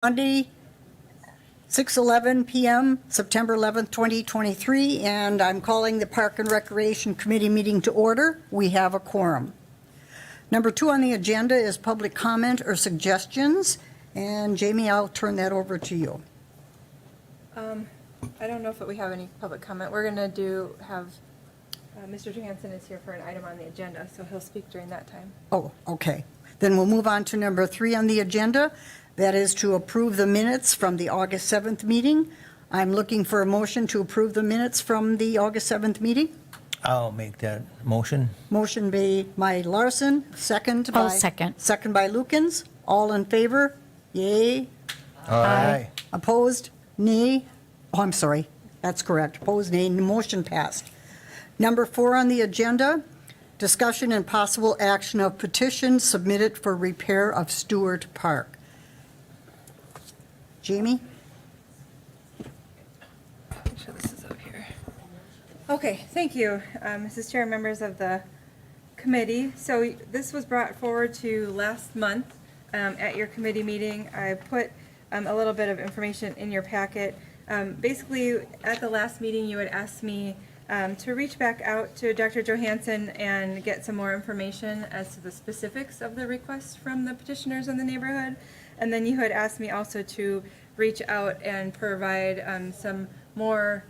Monday, 6:11 p.m., September 11th, 2023, and I'm calling the Park and Recreation Committee meeting to order. We have a quorum. Number 2 on the agenda is public comment or suggestions, and Jamie, I'll turn that over to you. I don't know if we have any public comment. We're going to have Mr. Johansson is here for an item on the agenda, so he'll speak during that time. Oh, okay. Then we'll move on to number 3 on the agenda. That is to approve the minutes from the August 7th meeting. I'm looking for a motion to approve the minutes from the August 7th meeting. I'll make that motion. Motion made by Larson, second by... I'll second. Second by Lukens. All in favor? Yay. Aye. Opposed? Nay. Oh, I'm sorry. That's correct. Opposed? Nay. Motion passed. Number 4 on the agenda, discussion and possible action of petition submitted for repair of Stewart Park. Jamie? Make sure this is up here. Okay, thank you, Mrs. Chair, members of the committee. So this was brought forward to last month at your committee meeting. I put a little bit of information in your packet. Basically, at the last meeting, you had asked me to reach back out to Dr. Johansson and get some more information as to the specifics of the request from the petitioners in the neighborhood. And then you had asked me also to reach out and provide some more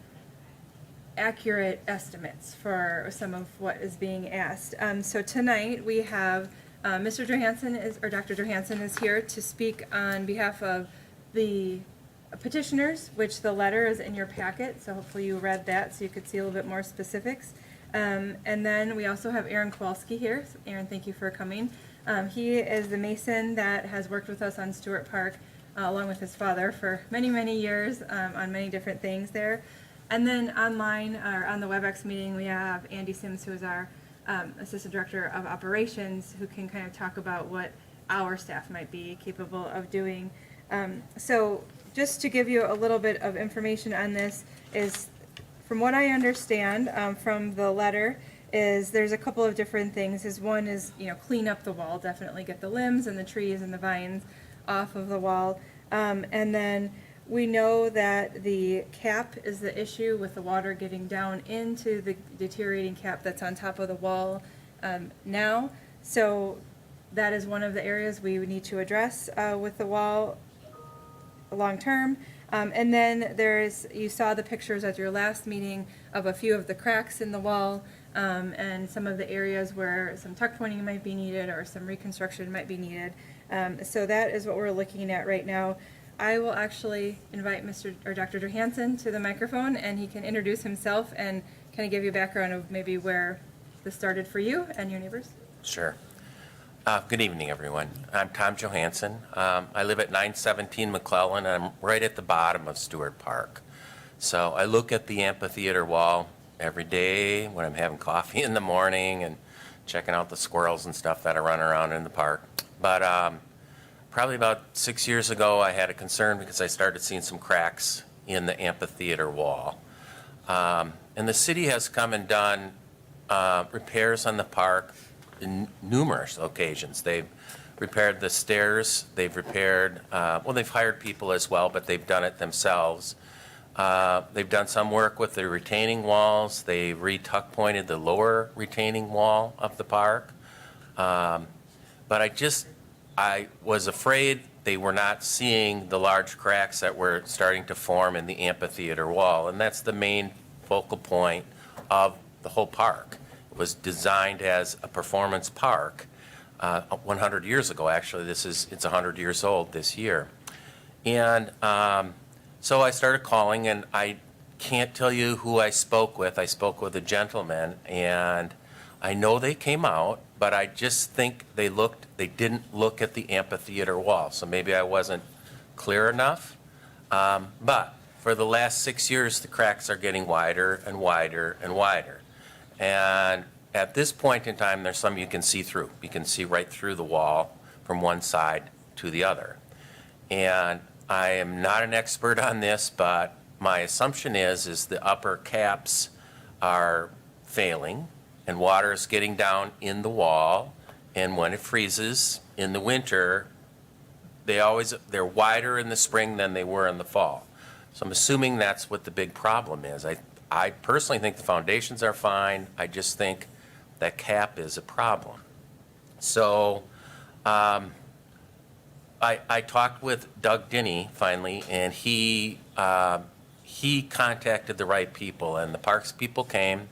accurate estimates for some of what is being asked. So tonight we have Mr. Johansson Dr. Johansson is here to speak on behalf of the petitioners, which the letter is in your packet, so hopefully you read that so you could see a little bit more specifics. And then we also have Aaron Kowalski here. Aaron, thank you for coming. He is the mason that has worked with us on Stewart Park along with his father for many, many years on many different things there. And then online, or on the WebEx meeting, we have Andy Sims, who is our Assistant Director of Operations, who can kind of talk about what our staff might be capable of doing. So just to give you a little bit of information on this is, from what I understand from the letter, is there's a couple of different things. One is, clean up the wall, definitely get the limbs and the trees and the vines off of the wall. And then we know that the cap is the issue with the water getting down into the deteriorating cap that's on top of the wall now. So that is one of the areas we would need to address with the wall long term. And then you saw the pictures at your last meeting of a few of the cracks in the wall and some of the areas where some tuck pointing might be needed or some reconstruction might be needed. So that is what we're looking at right now. I will actually invite Dr. Johansson to the microphone, and he can introduce himself and kind of give you a background of maybe where this started for you and your neighbors. Sure. Good evening, everyone. I'm Tom Johansson. I live at 917 McClellan, and I'm right at the bottom of Stewart Park. So I look at the amphitheater wall every day when I'm having coffee in the morning and checking out the squirrels and stuff that are running around in the park. But probably about 6 years ago, I had a concern because I started seeing some cracks in the amphitheater wall. And the city has come and done repairs on the park in numerous occasions. They've repaired the stairs, they've repaired, they've hired people as well, but they've done it themselves. They've done some work with the retaining walls. They re-tuck pointed the lower retaining wall of the park. But I was afraid they were not seeing the large cracks that were starting to form in the amphitheater wall, and that's the main focal point of the whole park. It was designed as a performance park 100 years ago. Actually, it's 100 years old this year. And so I started calling, and I can't tell you who I spoke with. I spoke with a gentleman, and I know they came out, but I just think they didn't look at the amphitheater wall. So maybe I wasn't clear enough. But for the last 6 years, the cracks are getting wider and wider and wider. And at this point in time, there's some you can see through. You can see right through the wall from one side to the other. And I am not an expert on this, but my assumption is the upper caps are failing and water is getting down in the wall. And when it freezes in the winter, they're wider in the spring than they were in the fall. So I'm assuming that's what the big problem is. I personally think the foundations are fine. I just think that cap is a problem. So I talked with Doug Denny finally, and he contacted the right people, and the parks people came,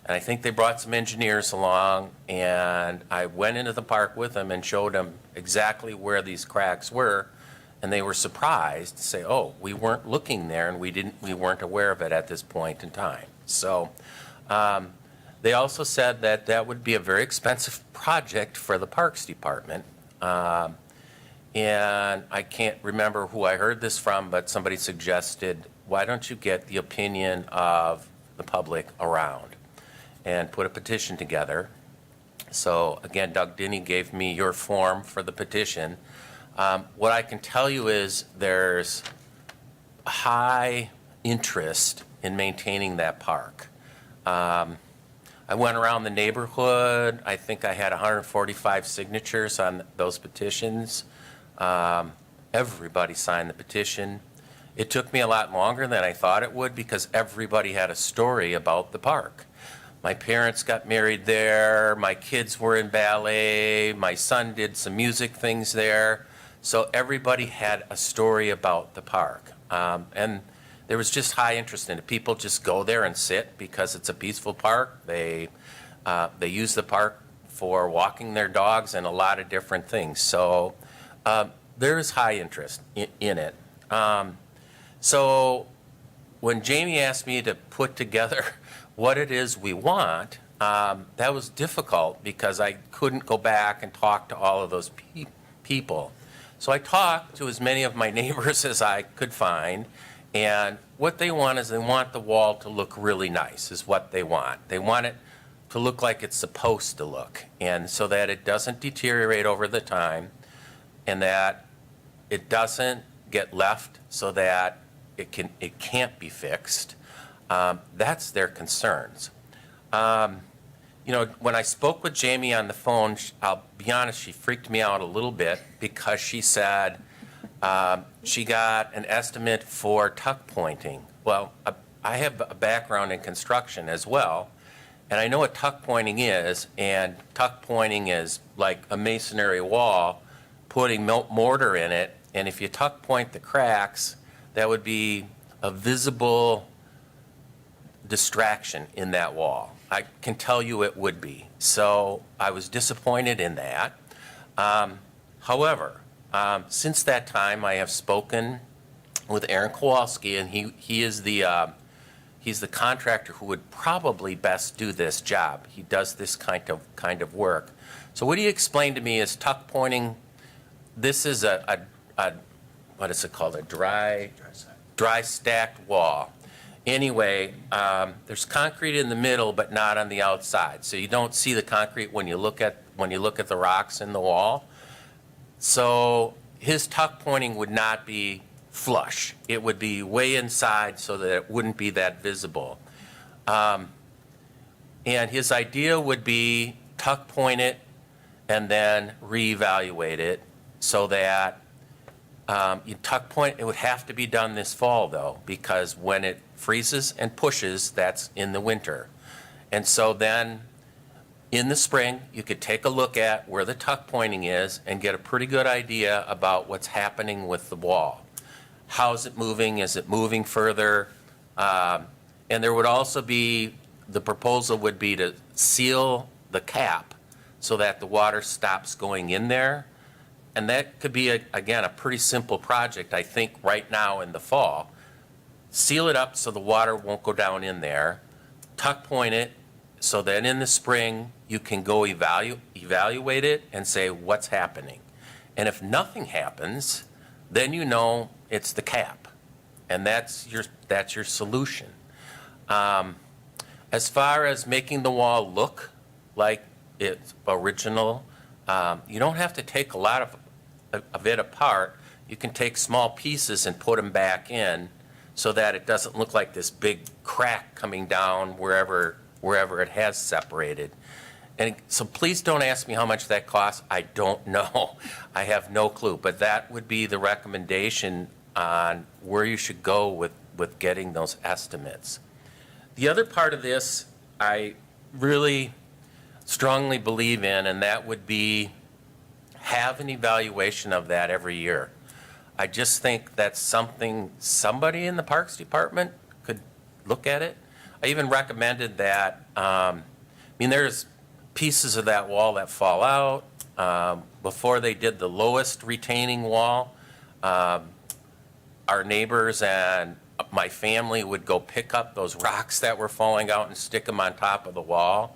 and I think they brought some engineers along, and I went into the park with them and showed them exactly where these cracks were, and they were surprised to say, oh, we weren't looking there, and we weren't aware of it at this point in time. So they also said that that would be a very expensive project for the Parks Department. And I can't remember who I heard this from, but somebody suggested, why don't you get the opinion of the public around and put a petition together? So again, Doug Denny gave me your form for the petition. What I can tell you is there's a high interest in maintaining that park. I went around the neighborhood. I think I had 145 signatures on those petitions. Everybody signed the petition. It took me a lot longer than I thought it would because everybody had a story about the park. My parents got married there. My kids were in ballet. My son did some music things there. So everybody had a story about the park. And there was just high interest in it. People just go there and sit because it's a peaceful park. They use the park for walking their dogs and a lot of different things. So there is high interest in it. So when Jamie asked me to put together what it is we want, that was difficult because I couldn't go back and talk to all of those people. So I talked to as many of my neighbors as I could find, and what they want is they want the wall to look really nice is what they want. They want it to look like it's supposed to look, and so that it doesn't deteriorate over the time and that it doesn't get left so that it can't be fixed. That's their concerns. You know, when I spoke with Jamie on the phone, I'll be honest, she freaked me out a little bit because she said she got an estimate for tuck pointing. Well, I have a background in construction as well, and I know what tuck pointing is, and tuck pointing is like a masonry wall, putting mortar in it, and if you tuck point the cracks, that would be a visible distraction in that wall. I can tell you it would be. So I was disappointed in that. However, since that time, I have spoken with Aaron Kowalski, and he is he's the contractor who would probably best do this job. He does this kind of work. So what he explained to me is tuck pointing. This is a what is it called? A dry stacked wall. Anyway, there's concrete in the middle, but not on the outside. So you don't see the concrete when you look at the rocks in the wall. So his tuck pointing would not be flush. It would be way inside so that it wouldn't be that visible. And his idea would be tuck point it and then reevaluate it so that you tuck point. It would have to be done this fall though, because when it freezes and pushes, that's in the winter. And so then in the spring, you could take a look at where the tuck pointing is and get a pretty good idea about what's happening with the wall. How's it moving? Is it moving further? And there would also be, the proposal would be to seal the cap so that the water stops going in there. And that could be, again, a pretty simple project, I think, right now in the fall. Seal it up so the water won't go down in there. Tuck point it so that in the spring you can go evaluate it and say what's happening. And if nothing happens, then you know it's the cap. And that's your solution. As far as making the wall look like it's original, you don't have to take a lot of it apart. You can take small pieces and put them back in so that it doesn't look like this big crack coming down wherever it has separated. And so please don't ask me how much that costs. I don't know. I have no clue. But that would be the recommendation on where you should go with getting those estimates. The other part of this I really strongly believe in, and that would be have an evaluation of that every year. I just think that's something somebody in the Parks Department could look at it. I even recommended that, there's pieces of that wall that fall out. Before they did the lowest retaining wall, our neighbors and my family would go pick up those rocks that were falling out and stick them on top of the wall.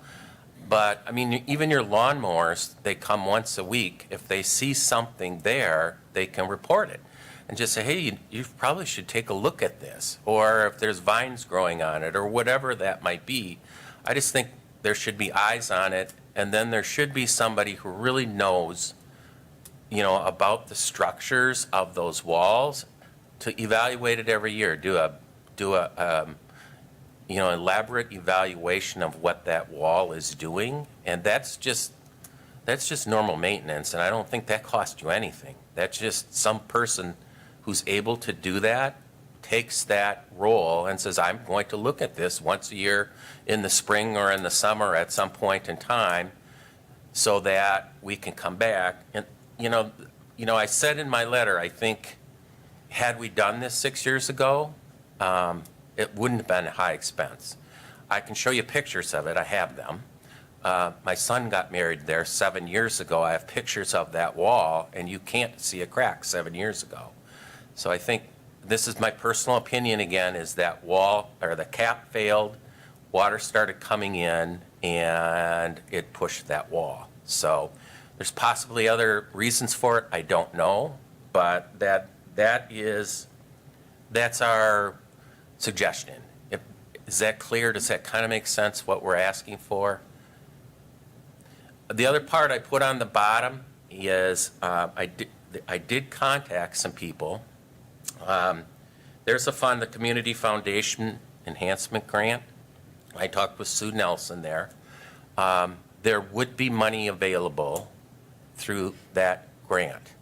But, even your lawnmowers, they come once a week. If they see something there, they can report it and just say, hey, you probably should take a look at this. Or if there's vines growing on it or whatever that might be. I just think there should be eyes on it, and then there should be somebody who really knows, about the structures of those walls to evaluate it every year. Do a elaborate evaluation of what that wall is doing, and that's just normal maintenance, and I don't think that costs you anything. That's just some person who's able to do that takes that role and says, I'm going to look at this once a year in the spring or in the summer at some point in time so that we can come back. And, I said in my letter, I think had we done this 6 years ago, it wouldn't have been a high expense. I can show you pictures of it. I have them. My son got married there 7 years ago. I have pictures of that wall, and you can't see a crack 7 years ago. So I think this is my personal opinion again, is that wall, or the cap failed, water started coming in, and it pushed that wall. So there's possibly other reasons for it. I don't know, but that's our suggestion. Is that clear? Does that kind of make sense what we're asking for? The other part I put on the bottom is I did contact some people. There's a fund, the Community Foundation Enhancement Grant. I talked with Sue Nelson there. There would be money available through that grant.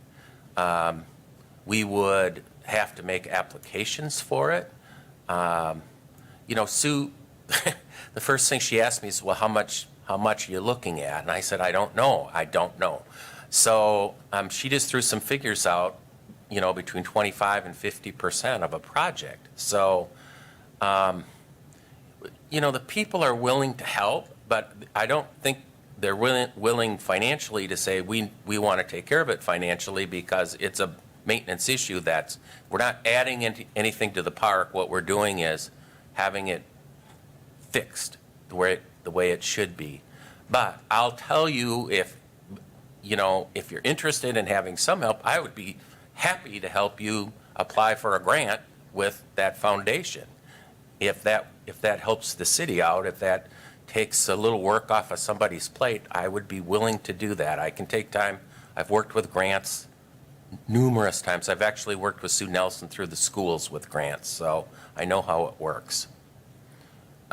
We would have to make applications for it. Sue, the first thing she asked me is, well, how much are you looking at? And I said, I don't know. So she just threw some figures out, between 25 and 50% of a project. So, the people are willing to help, but I don't think they're willing financially to say, we want to take care of it financially, because it's a maintenance issue we're not adding anything to the park. What we're doing is having it fixed the way it should be. But I'll tell you, if you're interested in having some help, I would be happy to help you apply for a grant with that foundation. If that helps the city out, if that takes a little work off of somebody's plate, I would be willing to do that. I can take time. I've worked with grants numerous times. I've actually worked with Sue Nelson through the schools with grants, so I know how it works.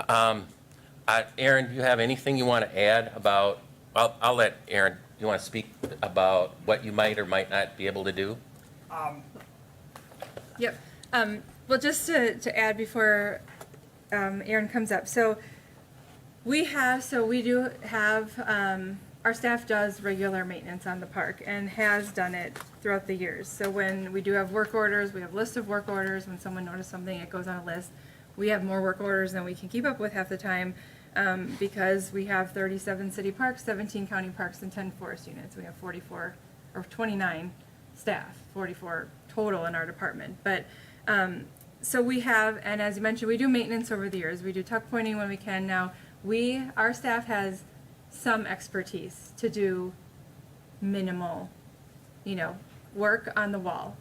Aaron, do you have anything you want to add about, I'll let Aaron, do you want to speak about what you might or might not be able to do? Yep. Well, just to add before Aaron comes up. So we do have, our staff does regular maintenance on the park and has done it throughout the years. So when we do have work orders, we have lists of work orders. When someone notices something, it goes on a list. We have more work orders than we can keep up with half the time, because we have 37 city parks, 17 county parks, and 10 forest units. We have 29 staff, 44 total in our department. But so we have, and as you mentioned, we do maintenance over the years. We do tuck pointing when we can. Now, our staff has some expertise to do minimal, work on the wall.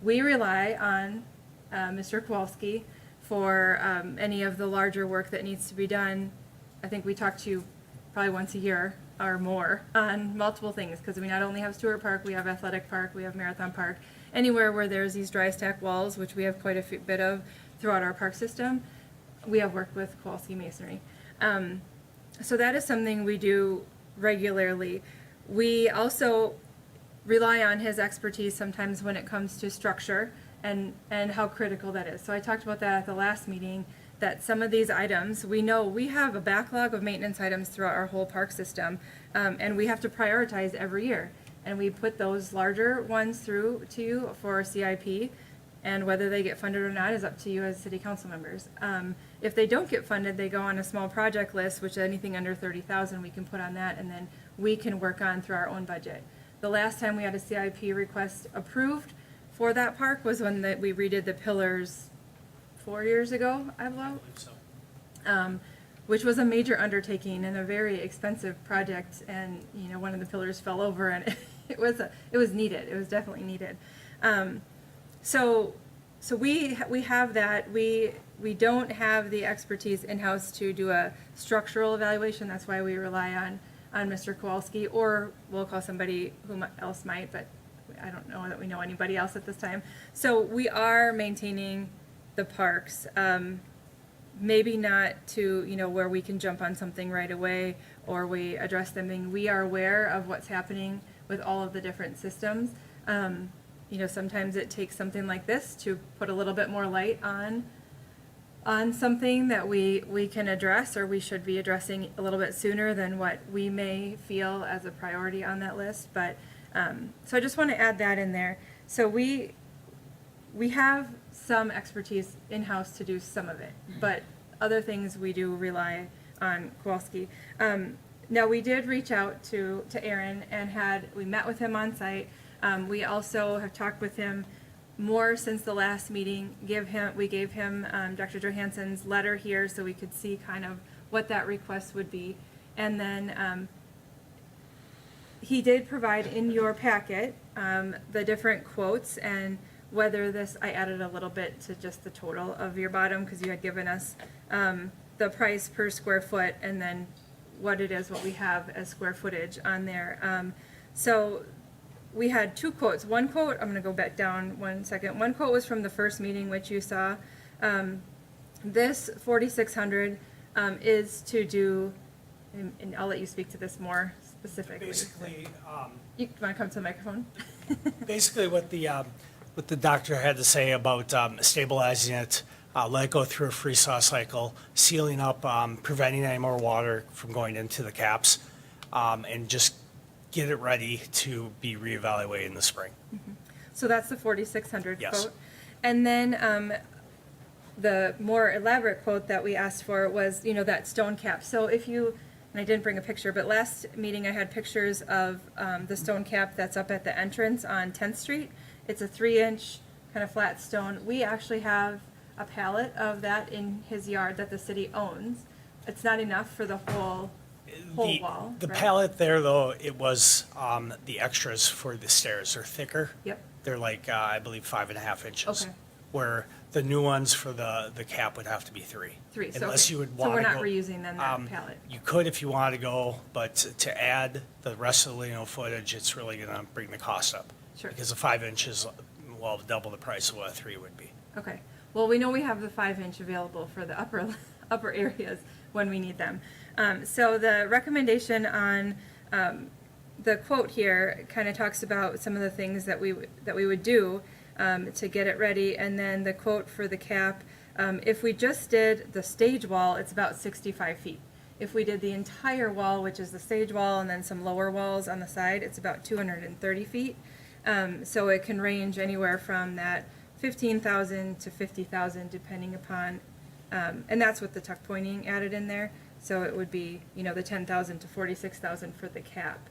We rely on Mr. Kowalski for any of the larger work that needs to be done. I think we talk to you probably once a year or more on multiple things, because we not only have Stewart Park, we have Athletic Park, we have Marathon Park. Anywhere where there's these dry stack walls, which we have quite a bit of throughout our park system, we have worked with Kowalski Masonry. So that is something we do regularly. We also rely on his expertise sometimes when it comes to structure and how critical that is. So I talked about that at the last meeting, that some of these items, we know we have a backlog of maintenance items throughout our whole park system, and we have to prioritize every year. And we put those larger ones through to you for CIP, and whether they get funded or not is up to you as city council members. If they don't get funded, they go on a small project list, which anything under 30,000 we can put on that, and then we can work on through our own budget. The last time we had a CIP request approved for that park was when we redid the pillars 4 years ago, I believe so. Which was a major undertaking and a very expensive project, and one of the pillars fell over, and it was needed. It was definitely needed. So we have that. We don't have the expertise in-house to do a structural evaluation. That's why we rely on Mr. Kowalski, or we'll call somebody who else might, but I don't know that we know anybody else at this time. So we are maintaining the parks. Maybe not to, where we can jump on something right away or we address them. And we are aware of what's happening with all of the different systems. Sometimes it takes something like this to put a little bit more light on something that we can address, or we should be addressing a little bit sooner than what we may feel as a priority on that list. But so I just want to add that in there. So we have some expertise in-house to do some of it, but other things we do rely on Kowalski. Now, we did reach out to Aaron and we met with him on site. We also have talked with him more since the last meeting. We gave him Dr. Johansson's letter here so we could see kind of what that request would be. And then he did provide in your packet the different quotes, and whether this, I added a little bit to just the total of your bottom, because you had given us the price per square foot and then what we have as square footage on there. So we had two quotes. One quote, I'm going to go back down 1 second. One quote was from the first meeting, which you saw. This 4,600 is to do, and I'll let you speak to this more specifically. Basically, You want to come to the microphone? basically what the doctor had to say about stabilizing it, let it go through a freeze-thaw cycle, sealing up, preventing any more water from going into the caps, and just get it ready to be reevaluated in the spring. So that's the 4,600 Yes. quote. And then the more elaborate quote that we asked for was, that stone cap. So and I didn't bring a picture, but last meeting I had pictures of the stone cap that's up at the entrance on 10th Street. It's a 3-inch kind of flat stone. We actually have a pallet of that in his yard that the city owns. It's not enough for the whole wall. The right? pallet there, though, it was the extras for the stairs are thicker. Yep. They're like, I believe, 5.5 inches. Okay. Where the new ones for the cap would have to be 3. 3. So, Unless okay. you would So want we're to not go. reusing then that pallet. You could if you wanted to go, but to add the rest of the footage, it's really going to bring the cost up. Sure. Because a 5 inches, well, double the price of what a 3 would be. Okay. Well, we know we have the 5-inch available for the upper areas when we need them. So the recommendation on the quote here kind of talks about some of the things that we would do to get it ready, and then the quote for the cap. If we just did the stage wall, it's about 65 feet. If we did the entire wall, which is the stage wall and then some lower walls on the side, it's about 230 feet. So it can range anywhere from that 15,000 to 50,000 depending upon, and that's with the tuck pointing added in there. So it would be, the 10,000 to 46,000 for the cap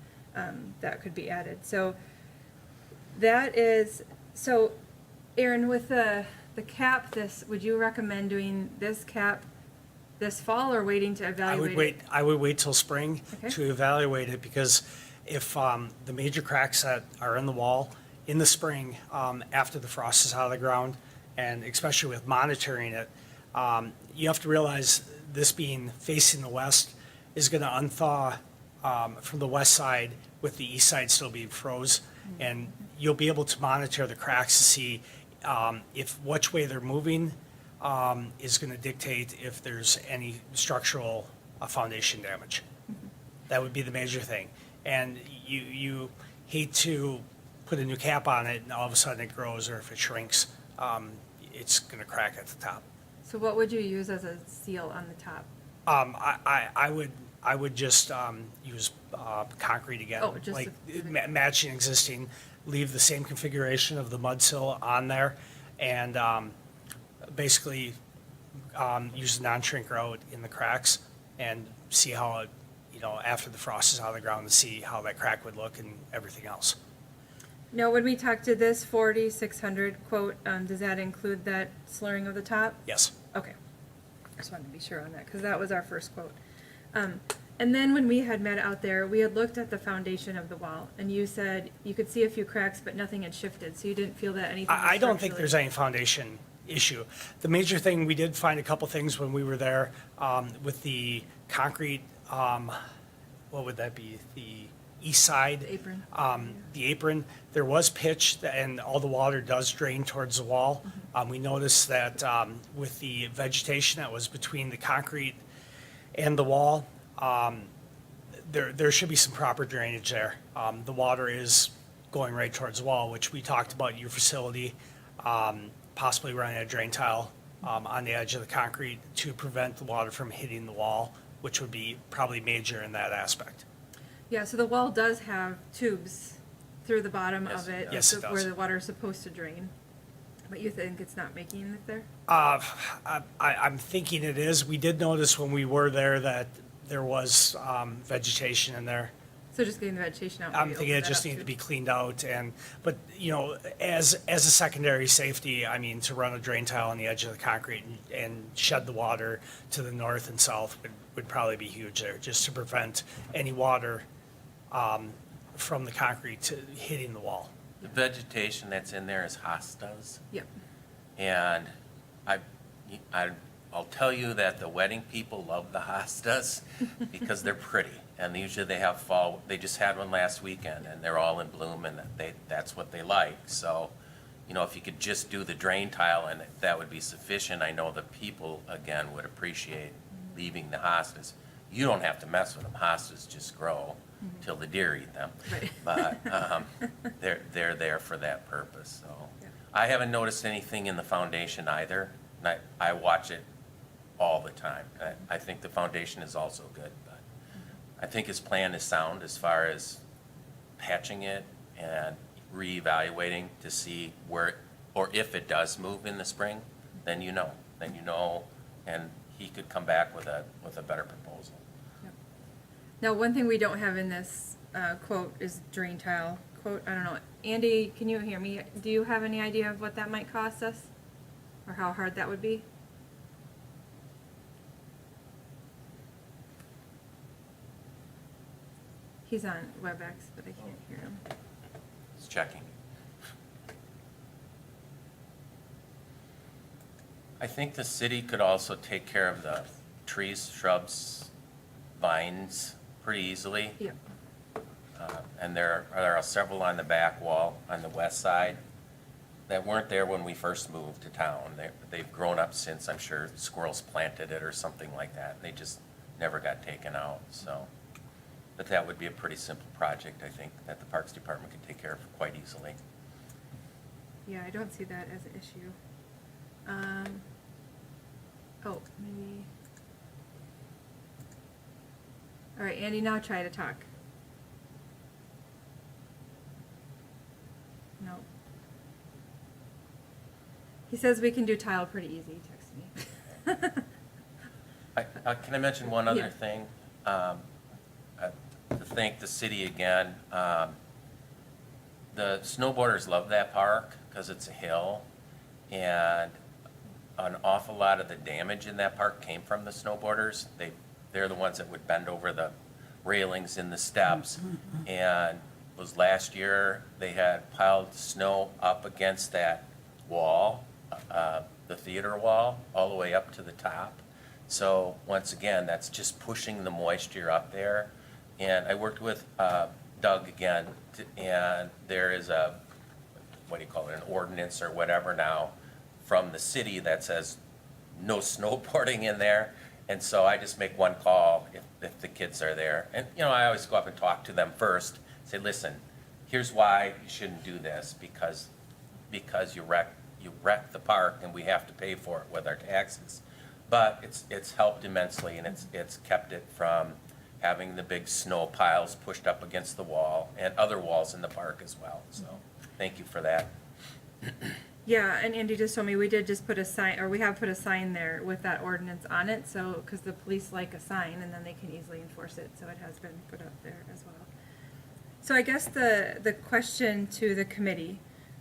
that could be added. So that is, so Aaron, with the cap, would you recommend doing this cap this fall or waiting to evaluate it? I would wait till spring Okay. to evaluate it, because if the major cracks that are in the wall in the spring, after the frost is out of the ground, and especially with monitoring it, you have to realize this being facing the west is going to unthaw from the west side with the east side still being froze. And you'll be able to monitor the cracks to see if which way they're moving is going to dictate if there's any structural foundation damage. That would be the major thing. And you hate to put a new cap on it and all of a sudden it grows, or if it shrinks, it's going to crack at the top. So what would you use as a seal on the top? I would just use concrete again. Oh, just like the- matching existing, leave the same configuration of the mud sill on there, and basically use the non-shrink route in the cracks and see how it, after the frost is out of the ground, to see how that crack would look and everything else. Now, when we talked to this 4,600 quote, does that include that slurring of the top? Yes. Okay. I just wanted to be sure on that, because that was our first quote. And then when we had met out there, we had looked at the foundation of the wall, and you said you could see a few cracks, but nothing had shifted, so you didn't feel that anything was I don't think structurally- there's any foundation issue. The major thing, we did find a couple things when we were there with the concrete, what would that be? The east side? The apron. The apron, there was pitch and all the water does drain towards the wall. We noticed that with the vegetation that was between the concrete and the wall, there should be some proper drainage there. The water is going right towards the wall, which we talked about your facility, possibly running a drain tile on the edge of the concrete to prevent the water from hitting the wall, which would be probably major in that aspect. Yeah, so the wall does have tubes through the bottom Yes, of it it. does. Yes, it does. Where the water is supposed to drain. But you think it's not making it there? I'm thinking it is. We did notice when we were there that there was vegetation in there. So just getting the vegetation out. I'm maybe thinking it opens that just up needed too. to be cleaned out but as a secondary safety, I mean, to run a drain tile on the edge of the concrete and shed the water to the north and south would probably be huge there, just to prevent any water from the concrete to hitting the wall. The vegetation that's in there is hostas. Yep. And I'll tell you that the wedding people love the hostas because they're pretty. And usually they have fall, they just had one last weekend and they're all in bloom and that's what they like. So, if you could just do the drain tile and that would be sufficient, I know the people, again, would appreciate leaving the hostas. You don't have to mess with them. Hostas just grow till the deer eat them. Right. But they're there for that purpose, so. Yeah. I haven't noticed anything in the foundation either. And I watch it all the time. I think the foundation is also good, but I think his plan is sound as far as patching it and reevaluating to see where, or if it does move in the spring, then you know, and he could come back with a better proposal. Yep. Now, one thing we don't have in this quote is drain tile quote. I don't know. Andy, can you hear me? Do you have any idea of what that might cost us? Or how hard that would be? He's on WebEx, but I can't hear him. It's checking. I think the city could also take care of the trees, shrubs, vines pretty easily. Yep. And there are several on the back wall on the west side that weren't there when we first moved to town. They've grown up since, I'm sure squirrels planted it or something like that. They just never got taken out, so. But that would be a pretty simple project, I think, that the Parks Department could take care of quite easily. Yeah, I don't see that as an issue. Oh, maybe. All right, Andy, now try to talk. No. He says we can do tile pretty easy, text me. Can I mention one other Yeah. thing? To thank the city again. The snowboarders love that park because it's a hill, and an awful lot of the damage in that park came from the snowboarders. They're the ones that would bend over the railings in the steps. And was last year, they had piled snow up against that wall, the theater wall, all the way up to the top. So once again, that's just pushing the moisture up there. And I worked with Doug again, and there is what do you call it, an ordinance or whatever now from the city that says no snowboarding in there. And so I just make one call. if the kids are there. And, you know, I always go up and talk to them first, say, listen, here's why you shouldn't do this, because you wreck the park and we have to pay for it with our taxes. But it's helped immensely, and it's kept it from having the big snow piles pushed up against the wall and other walls in the park as well. So thank you for that. Yeah, and Andy just told me we did just put a sign, or we have put a sign there with that ordinance on it, so, because the police like a sign, and then they can easily enforce it, so it has been put up there as well. So I guess the question to the committee,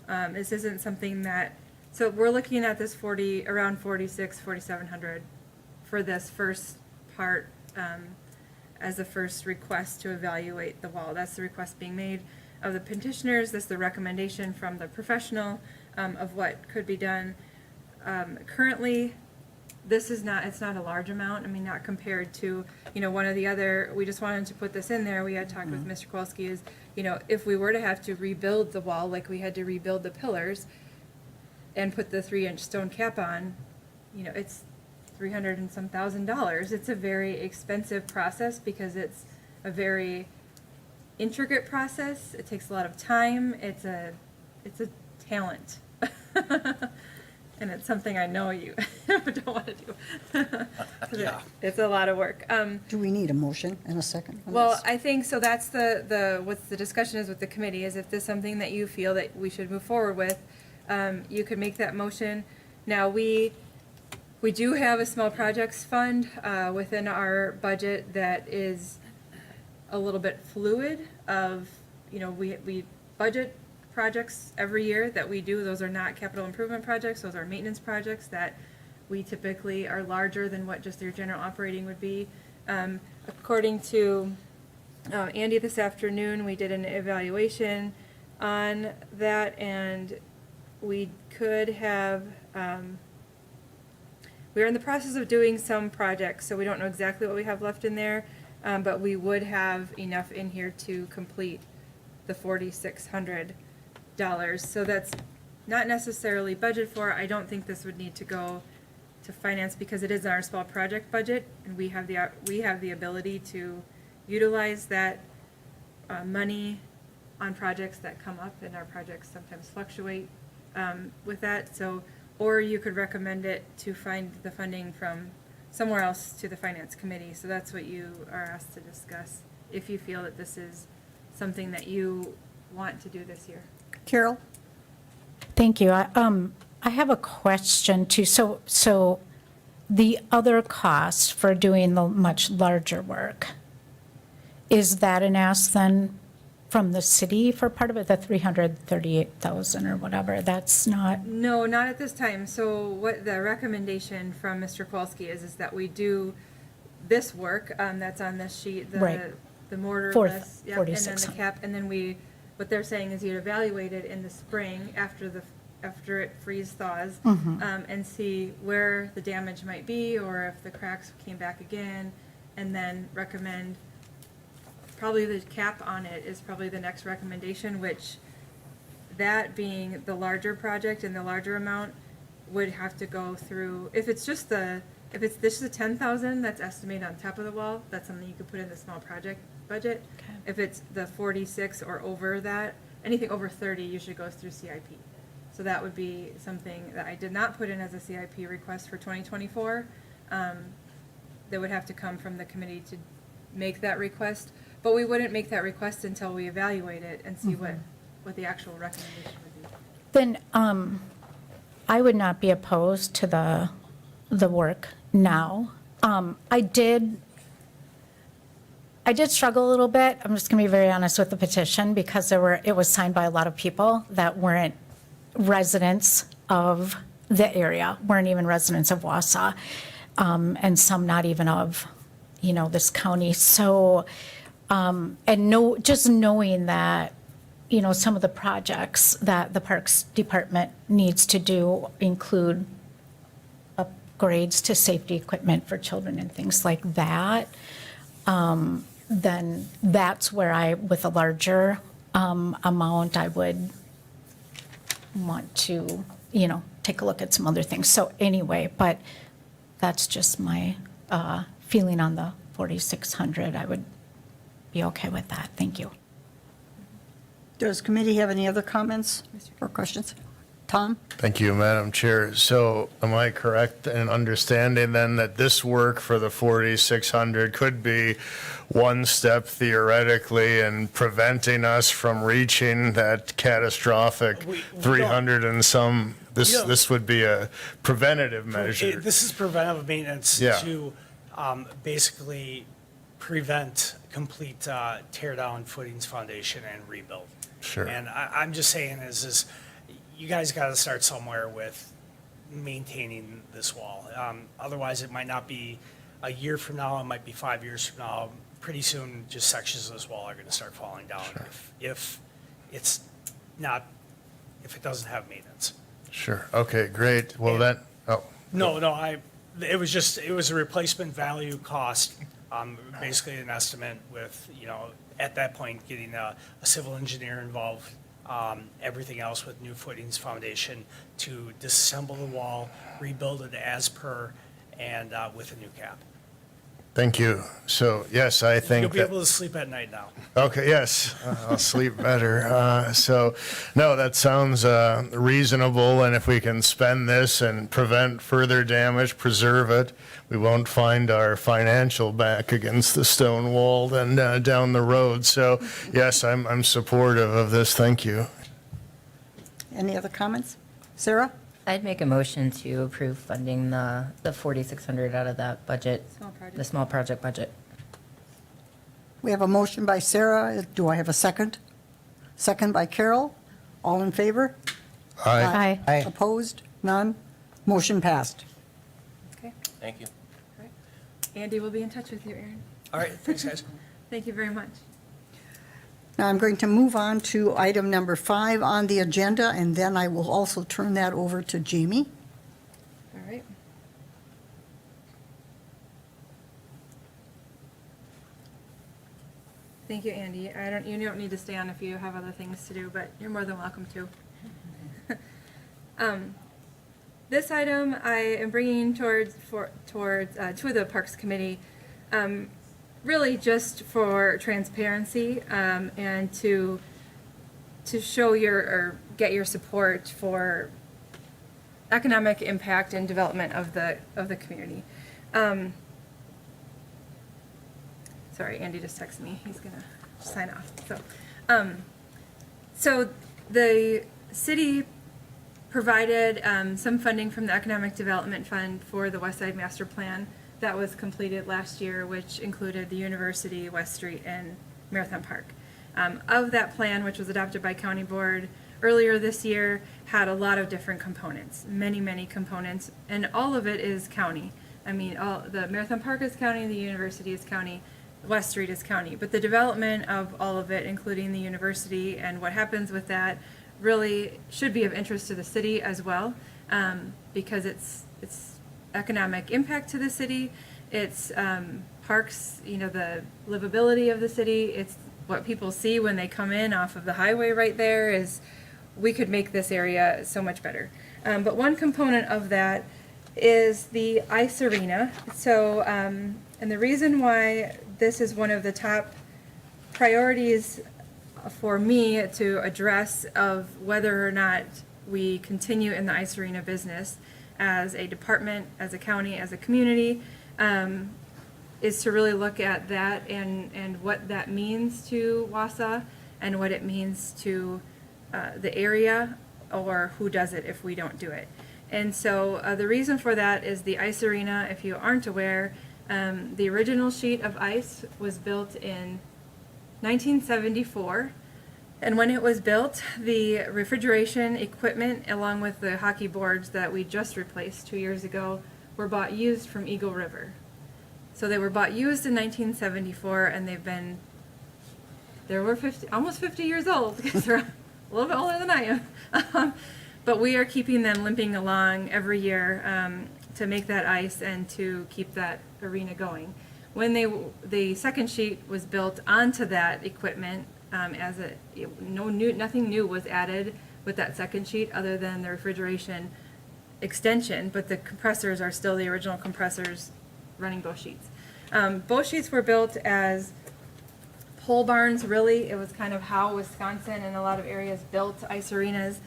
this isn't something that, so we're looking at this around 4,700 for this first part, as a first request to evaluate the wall. That's the request being made of the petitioners. That's the recommendation from the professional of what could be done. Currently, it's not a large amount. I mean, not compared to, one of the other, we just wanted to put this in there. We had talked with Mr. Kowalski is, if we were to have to rebuild the wall, like we had to rebuild the pillars and put the 3-inch stone cap on, it's $300 and some $1,000. It's a very expensive process because it's a very intricate process. It takes a lot of time. It's a talent. And it's something I know you don't want to do. 'Cause Yeah. it's a lot of work. Do we need a motion in a second? on Well, this? I think, so that's what the discussion is with the committee, is if there's something that you feel that we should move forward with, you could make that motion. Now, we do have a small projects fund within our budget that is a little bit fluid of, we budget projects every year that we do. Those are not capital improvement projects. Those are maintenance projects that we typically are larger than what just your general operating would be. According to Andy this afternoon, we did an evaluation on that, and we could have, we're in the process of doing some projects, so we don't know exactly what we have left in there, but we would have enough in here to complete the $4,600. So that's not necessarily budgeted for. I don't think this would need to go to finance because it is our small project budget, and we have the ability to utilize that money on projects that come up, and our projects sometimes fluctuate with that. So, or you could recommend it to find the funding from somewhere else to the finance committee. So that's what you are asked to discuss, if you feel that this is something that you want to do this year. Carol? Thank you. I have a question too. So the other cost for doing the much larger work, is that an ask then from the city for part of it, the 338,000 or whatever? That's not, No, not at this time. So what the recommendation from Mr. Kowalski is that we do this work, that's on this sheet, Right. the mortar Fourth, list. Yep, and then the 46. cap, and then what they're saying is you'd evaluate it in the spring after it freeze thaws, and see where the damage might be, or if the cracks came back again, and then recommend, probably the cap on it is probably the next recommendation, which, that being the larger project and the larger amount, would have to go through, if it's just this is a 10,000 that's estimated on top of the wall, that's something you could put in the small project budget. Okay. If it's the 46 or over that, anything over 30 usually goes through CIP. So that would be something that I did not put in as a CIP request for 2024. That would have to come from the committee to make that request. But we wouldn't make that request until we evaluate it and see what the actual recommendation would be. then I would not be opposed to the work now. I did struggle a little bit. I'm just going to be very honest with the petition because it was signed by a lot of people that weren't residents of the area, weren't even residents of Wausau, and some not even of, this county. So, just knowing that, some of the projects that the Parks Department needs to do include upgrades to safety equipment for children and things like that, then that's where with a larger amount, I would want to, take a look at some other things. So anyway, but that's just my feeling on the 4,600, I would be okay with that. Thank you. Does committee have any other comments or questions? Tom? Thank you, Madam Chair. So am I correct in understanding then that this work for the 4,600 could be one step theoretically in preventing us from reaching that catastrophic We don't- 300 and some? Yeah. This would be a preventative measure. This is preventive maintenance Yeah. to basically prevent complete tear down footings, foundation, and rebuild. Sure. And I'm just saying is you guys got to start somewhere with maintaining this wall. Otherwise, it might not be a year from now, it might be 5 years from now. Pretty soon, just sections of this wall are going to start falling down if it's not, if it doesn't have maintenance. Sure. Okay, great. Well, And- that, oh, No, it was a replacement value cost, basically an estimate with, at that point, getting a civil engineer involved, everything else with new footings, foundation, to disassemble the wall, rebuild it as per, and with a new cap. thank you. So, yes, I think You'll be that. able to sleep at night now. Okay, yes, I'll sleep better. So, no, that sounds reasonable, and if we can spend this and prevent further damage, preserve it, we won't find our financial back against the stone wall then down the road. So, yes, I'm supportive of this. Thank you. Any other comments? Sarah? I'd make a motion to approve funding the 4,600 out of that budget, Small project. the small project budget. We have a motion by Sarah. Do I have a second? Second by Carol. All in favor? Aye. Aye. Opposed? None? Motion passed. Okay. Thank you. All right. Andy will be in touch with you, Aaron. All right, thanks, guys. Thank you very much. Now I'm going to move on to item number 5 on the agenda, and then I will also turn that over to Jamie. All right. Thank you, Andy. You don't need to stay on if you have other things to do, but you're more than welcome to. This item I am bringing towards to the Parks Committee, really just for transparency, and to show or get your support for economic impact and development of the community. Sorry, Andy just texted me. He's gonna sign off. So the city provided some funding from the Economic Development Fund for the West Side Master Plan that was completed last year, which included the University, West Street, and Marathon Park. Of that plan, which was adopted by County Board earlier this year, had a lot of different components, many components, and all of it is county. I mean, the Marathon Park is county, the University is county, West Street is county, but the development of all of it, including the university and what happens with that, really should be of interest to the city as well, because it's economic impact to the city, it's parks, the livability of the city, it's what people see when they come in off of the highway right there. Is we could make this area so much better. But one component of that is the ice arena. So, and the reason why this is one of the top priorities for me to address of whether or not we continue in the ice arena business as a department, as a county, as a community, is to really look at that and what that means to Wausau and what it means to the area, or who does it if we don't do it. And so the reason for that is the ice arena, if you aren't aware, the original sheet of ice was built in 1974. And when it was built, the refrigeration equipment, along with the hockey boards that we just replaced 2 years ago, were bought used from Eagle River. So they were bought used in 1974, and they were almost 50 years old, because they're a little bit older than I am. But we are keeping them limping along every year to make that ice and to keep that arena going. When the second sheet was built onto that equipment, nothing new was added with that second sheet other than the refrigeration extension, but the compressors are still the original compressors running both sheets. Both sheets were built as pole barns, really. It was kind of how Wisconsin and a lot of areas built ice arenas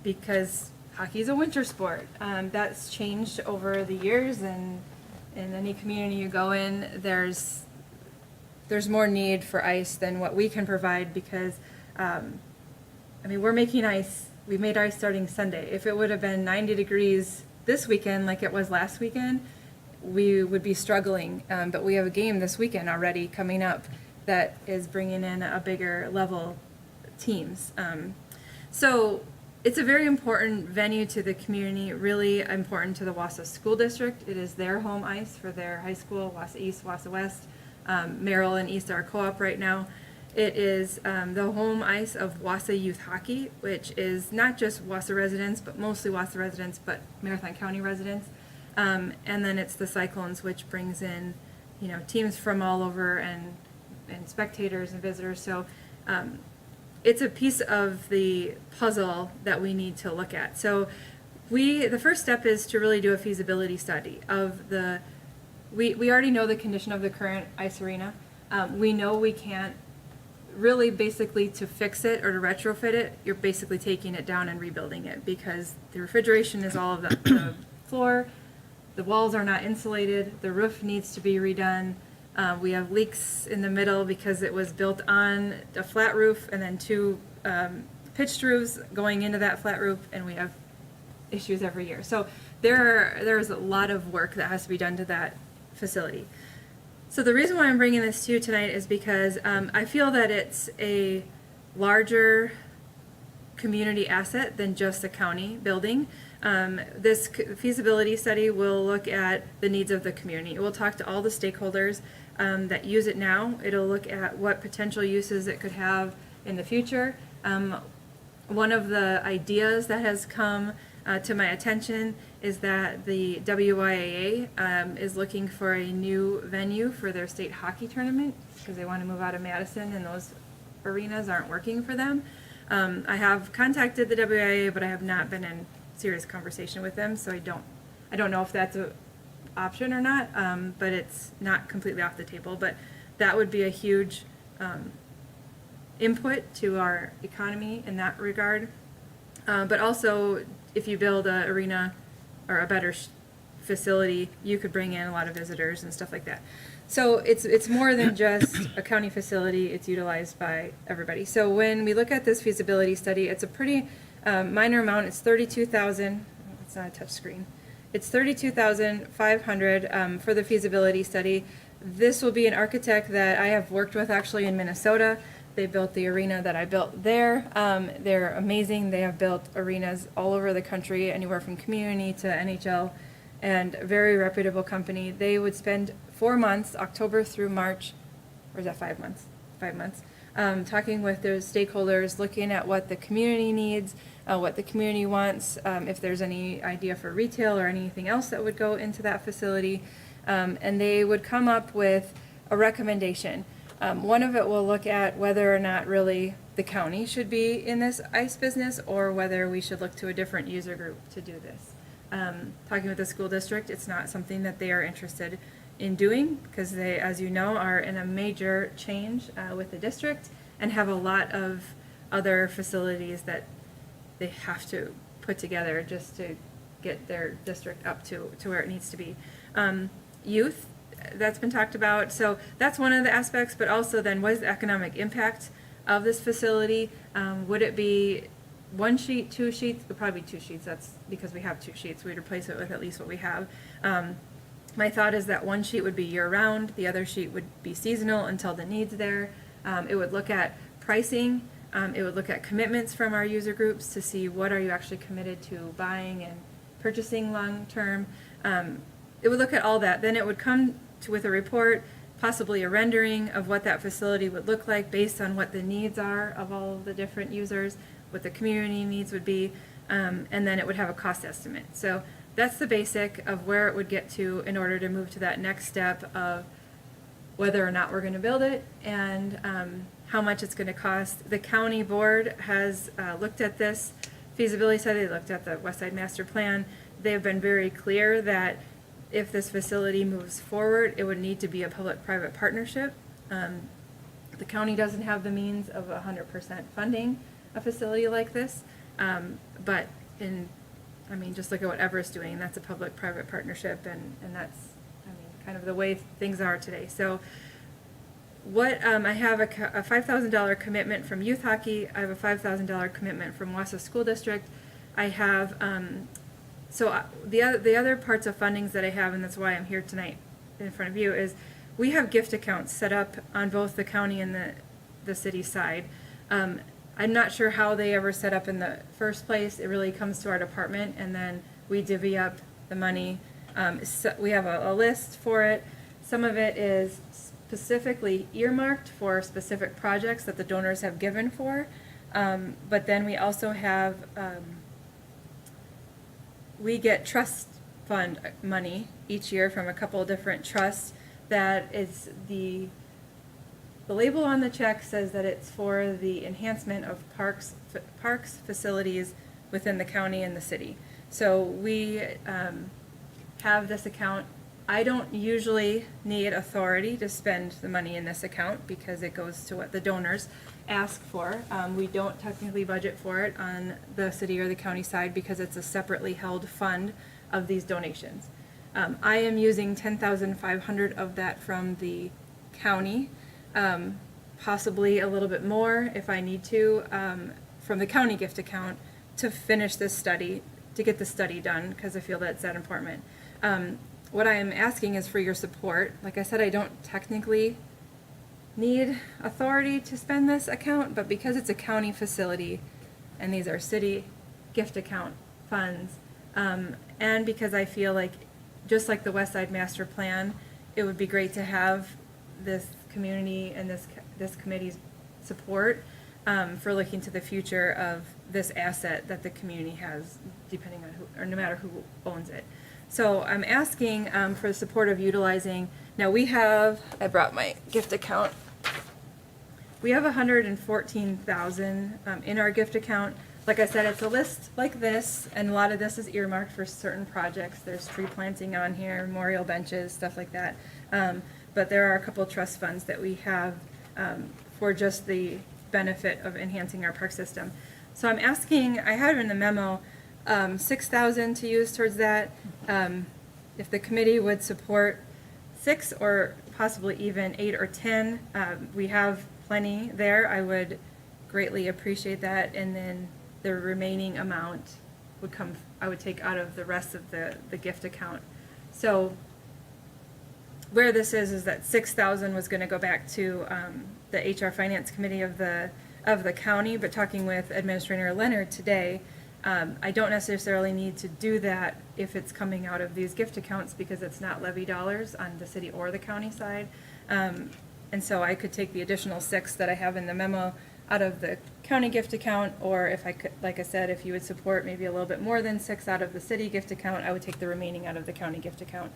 because hockey is a winter sport. That's changed over the years, and in any community you go in, there's more need for ice than what we can provide because, we're making ice. We made ice starting Sunday. If it would have been 90 degrees this weekend like it was last weekend, we would be struggling. But we have a game this weekend already coming up that is bringing in a bigger level teams. So it's a very important venue to the community, really important to the Wausau School District. It is their home ice for their high school, Wausau East, Wausau West. Merrill and East are co-op right now. It is the home ice of Wausau Youth Hockey, which is not just Wausau residents, but mostly Wausau residents, but Marathon County residents. And then it's the Cyclones, which brings in, teams from all over and spectators and visitors. So it's a piece of the puzzle that we need to look at. So the first step is to really do a feasibility study of we already know the condition of the current ice arena. We know we can't really basically to fix it or to retrofit it, you're basically taking it down and rebuilding it because the refrigeration is all of the floor, the walls are not insulated, the roof needs to be redone. We have leaks in the middle because it was built on a flat roof and then two pitched roofs going into that flat roof, and we have issues every year. So there's a lot of work that has to be done to that facility. So the reason why I'm bringing this to you tonight is because I feel that it's a larger community asset than just a county building. This feasibility study will look at the needs of the community. It will talk to all the stakeholders that use it now. It'll look at what potential uses it could have in the future. One of the ideas that has come to my attention is that the WYAA is looking for a new venue for their state hockey tournament because they want to move out of Madison and those arenas aren't working for them. I have contacted the WYAA, but I have not been in serious conversation with them, so I don't know if that's an option or not, but it's not completely off the table. But that would be a huge input to our economy in that regard. But also, if you build an arena or a better facility, you could bring in a lot of visitors and stuff like that. So it's more than just a county facility. It's utilized by everybody. So when we look at this feasibility study, it's a pretty minor amount. It's $32,000. It's not a touch screen. It's $32,500 for the feasibility study. This will be an architect that I have worked with actually in Minnesota. They built the arena that I built there. They're amazing. They have built arenas all over the country, anywhere from community to NHL, and a very reputable company. They would spend 4 months, October through March, or is that 5 months? 5 months. Talking with their stakeholders, looking at what the community needs, what the community wants, if there's any idea for retail or anything else that would go into that facility. And they would come up with a recommendation. One of it will look at whether or not really the county should be in this ice business or whether we should look to a different user group to do this. Talking with the school district, it's not something that they are interested in doing because they, as you know, are in a major change with the district and have a lot of other facilities that they have to put together just to get their district up to where it needs to be. Youth, that's been talked about. So that's one of the aspects, but also then what is the economic impact of this facility? Would it be 1 sheet, 2 sheets? It would probably be 2 sheets. That's because we have 2 sheets. We'd replace it with at least what we have. My thought is that 1 sheet would be year-round. The other sheet would be seasonal until the need's there. It would look at pricing. It would look at commitments from our user groups to see what are you actually committed to buying and purchasing long-term. It would look at all that. Then it would come with a report, possibly a rendering of what that facility would look like based on what the needs are of all of the different users, what the community needs would be, and then it would have a cost estimate. So that's the basic of where it would get to in order to move to that next step of whether or not we're going to build it and how much it's going to cost. The county board has looked at this feasibility study, they looked at the West Side Master Plan. They have been very clear that if this facility moves forward, it would need to be a public-private partnership. The county doesn't have the means of 100% funding a facility like this. But just look at what Everett's doing, that's a public-private partnership, and that's, kind of the way things are today. So I have a $5,000 commitment from youth hockey, I have a $5,000 commitment from Wausau School District. I have, the other parts of fundings that I have, and that's why I'm here tonight in front of you, is we have gift accounts set up on both the county and the city side. I'm not sure how they ever set up in the first place. It really comes to our department, and then we divvy up the money. So we have a list for it. Some of it is specifically earmarked for specific projects that the donors have given for. But then we also have, we get trust fund money each year from a couple of different trusts that is the label on the check says that it's for the enhancement of parks facilities within the county and the city. So we have this account. I don't usually need authority to spend the money in this account because it goes to what the donors ask for. We don't technically budget for it on the city or the county side because it's a separately held fund of these donations. I am using $10,500 of that from the county, possibly a little bit more if I need to, from the county gift account to finish this study, to get the study done, because I feel that's that important. What I am asking is for your support. Like I said, I don't technically need authority to spend this account, but because it's a county facility and these are city gift account funds, and because I feel like, just like the West Side Master Plan, it would be great to have this community and this committee's support for looking to the future of this asset that the community has, depending on who, or no matter who owns it. So I'm asking for the support of utilizing, now I brought my gift account. We have 114,000 in our gift account. Like I said, it's a list like this, and a lot of this is earmarked for certain projects. There's tree planting on here, memorial benches, stuff like that. But there are a couple trust funds that we have for just the benefit of enhancing our park system. So I'm asking, I have in the memo, 6,000 to use towards that. If the committee would support 6 or possibly even 8 or 10, we have plenty there. I would greatly appreciate that. And then the remaining amount would I would take out of the rest of the gift account. So where this is that 6,000 was going to go back to the HR Finance Committee of the county, but talking with Administrator Leonard today, I don't necessarily need to do that if it's coming out of these gift accounts because it's not levy dollars on the city or the county side. And so I could take the additional 6 that I have in the memo out of the county gift account, or if I could, like I said, if you would support maybe a little bit more than 6 out of the city gift account, I would take the remaining out of the county gift account.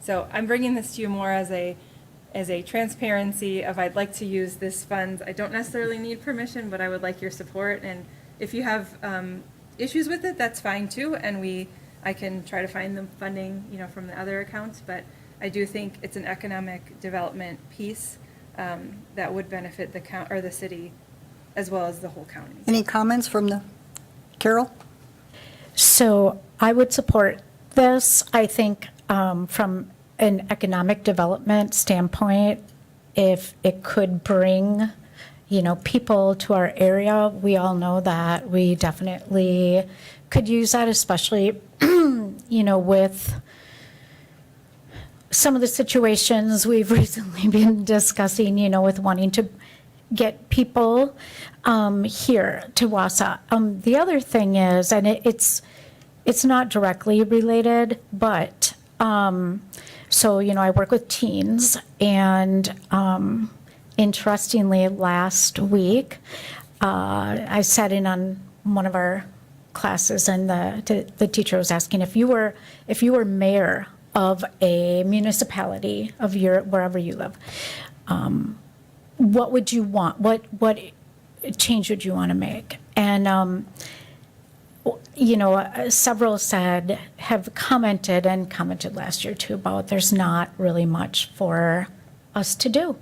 So I'm bringing this to you more as a transparency of I'd like to use this funds. I don't necessarily need permission, but I would like your support. And if you have issues with it, that's fine too. And I can try to find the funding, from the other accounts. But I do think it's an economic development piece that would benefit the city as well as the whole county. Any comments from Carol? So I would support this. I think from an economic development standpoint, if it could bring, people to our area, we all know that we definitely could use that, especially, with some of the situations we've recently been discussing, with wanting to get people here to Wausau. The other thing is, and it's not directly related, but so, I work with teens, and interestingly, last week, I sat in on one of our classes, and the teacher was asking if you were mayor of a municipality of wherever you live, what would you want? What change would you want to make? And you know, several have commented and commented last year too about there's not really much for us to do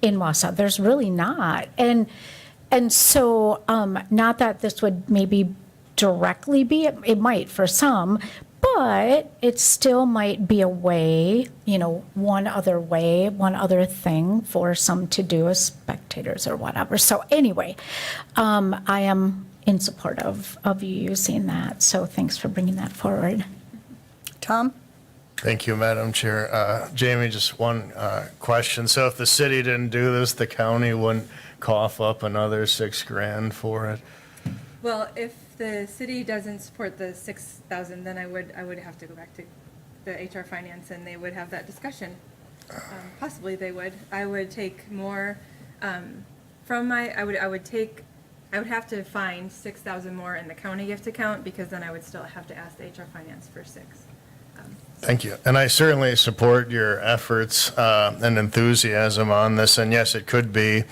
in Wausau. There's really not. And so, not that this would maybe directly be, it might for some, but it still might be a way, you know, one other thing for some to do as spectators or whatever. So anyway, I am in support of you using that. So thanks for bringing that forward. Tom? Thank you, Madam Chair. Jamie, just one question. So if the city didn't do this, the county wouldn't cough up another $6,000 for it? Well, if the city doesn't support the 6,000, then I would have to go back to the HR finance and they would have that discussion. Possibly they would. I would take more from my, I would have to find 6,000 more in the county gift account because then I would still have to ask the HR finance for 6. Thank you. And I certainly support your efforts and enthusiasm on this. And yes, it could be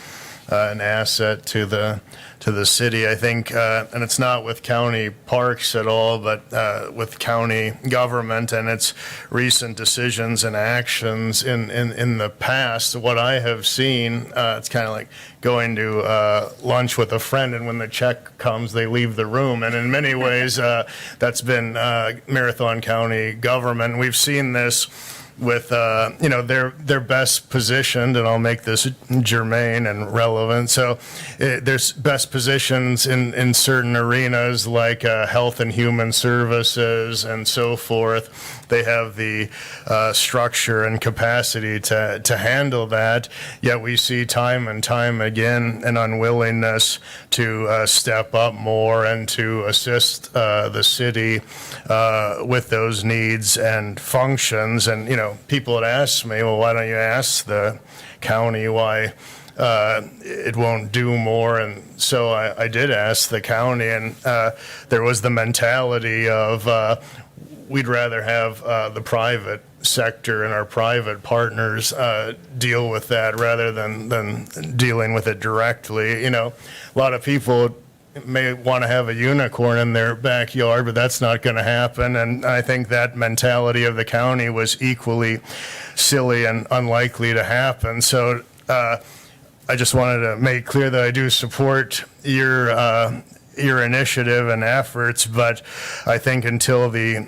an asset to the city, I think, and it's not with county parks at all, but with county government and its recent decisions and actions in the past. What I have seen, it's kind of like going to lunch with a friend, and when the check comes, they leave the room. And in many ways, that's been Marathon County government. We've seen this with, you know, they're best positioned, and I'll make this germane and relevant. So there's best positions in certain arenas like health and human services and so forth. They have the structure and capacity to handle that, yet we see time and time again an unwillingness to step up more and to assist the city with those needs and functions. And, you know, people had asked me, well, why don't you ask the county why it won't do more? And so I did ask the county, and there was the mentality of we'd rather have the private sector and our private partners deal with that rather than dealing with it directly. You know, a lot of people may want to have a unicorn in their backyard, but that's not going to happen. And I think that mentality of the county was equally silly and unlikely to happen. So I just wanted to make clear that I do support your initiative and efforts, but I think until the